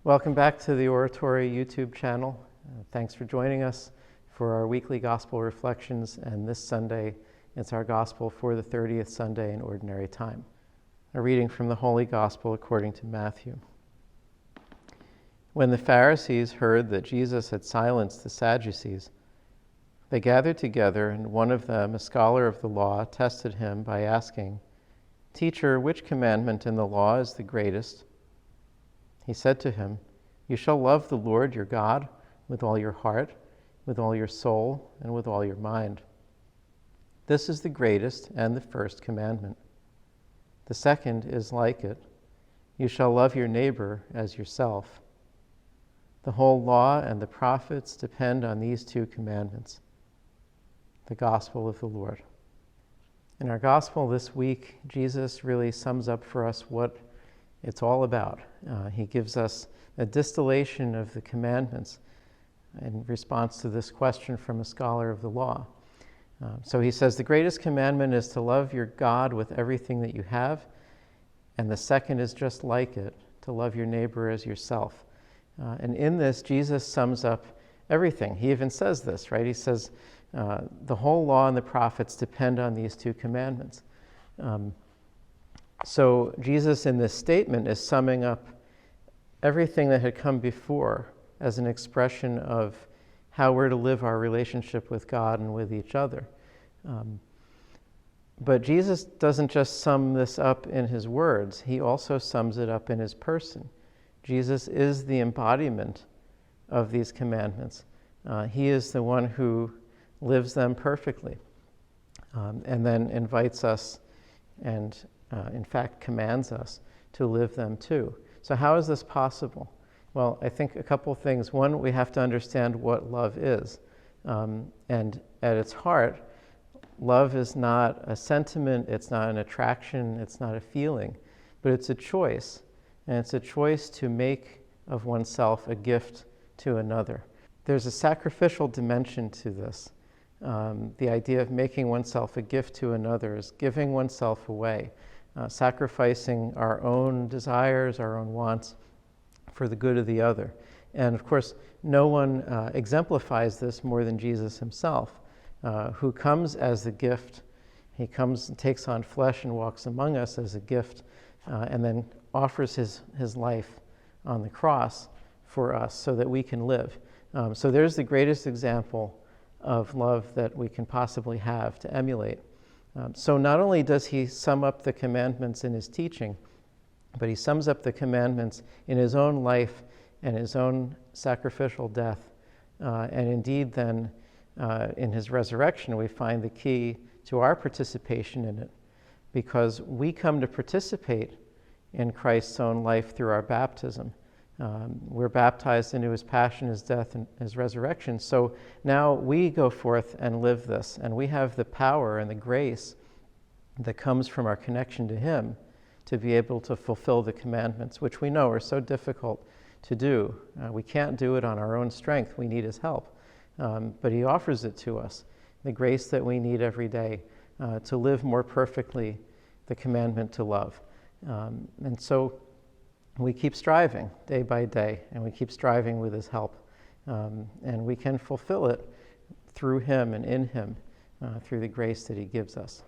Welcome back to the Oratory YouTube channel. Thanks for joining us for our weekly Gospel reflections, and this Sunday it's our Gospel for the 30th Sunday in Ordinary Time. A reading from the Holy Gospel according to Matthew. When the Pharisees heard that Jesus had silenced the Sadducees, they gathered together, and one of them, a scholar of the law, tested him by asking, "Teacher, which commandment in the law is the greatest?" He said to him, "You shall love the Lord your God with all your heart, with all your soul, and with all your mind. This is the greatest and the first commandment. The second is like it. You shall love your neighbor as yourself. The whole law and the prophets depend on these two commandments." The Gospel of the Lord. In our Gospel this week, Jesus really sums up for us what it's all about. He gives us a distillation of the commandments in response to this question from a scholar of the law. So he says, the greatest commandment is to love your God with everything that you have, and the second is just like it, to love your neighbor as yourself. And in this, Jesus sums up everything. He even says this, right? He says, the whole law and the prophets depend on these two commandments. So Jesus in this statement is summing up everything that had come before as an expression of how we're to live our relationship with God and with each other. But Jesus doesn't just sum this up in his words, he also sums it up in his person. Jesus is the embodiment of these commandments. He is the one who lives them perfectly, and then invites us and in fact commands us to live them too. So how is this possible? Well, I think a couple things. One, we have to understand what love is. And at its heart, love is not a sentiment, it's not an attraction, it's not a feeling, but it's a choice. And it's a choice to make of oneself a gift to another. There's a sacrificial dimension to this. The idea of making oneself a gift to another is giving oneself away, sacrificing our own desires, our own wants for the good of the other. And of course, no one exemplifies this more than Jesus himself, who comes as a gift. He comes and takes on flesh and walks among us as a gift, and then offers his life on the cross for us so that we can live. So there's the greatest example of love that we can possibly have to emulate. So not only does he sum up the commandments in his teaching, but he sums up the commandments in his own life and his own sacrificial death. And indeed then, in his resurrection, we find the key to our participation in it, because we come to participate in Christ's own life through our baptism. We're baptized into his passion, his death, and his resurrection. So now we go forth and live this, and we have the power and the grace that comes from our connection to him to be able to fulfill the commandments, which we know are so difficult to do. We can't do it on our own strength. We need his help. But he offers it to us, the grace that we need every day to live more perfectly the commandment to love. And so we keep striving day by day, and we keep striving with his help. And we can fulfill it through him and in him, through the grace that he gives us.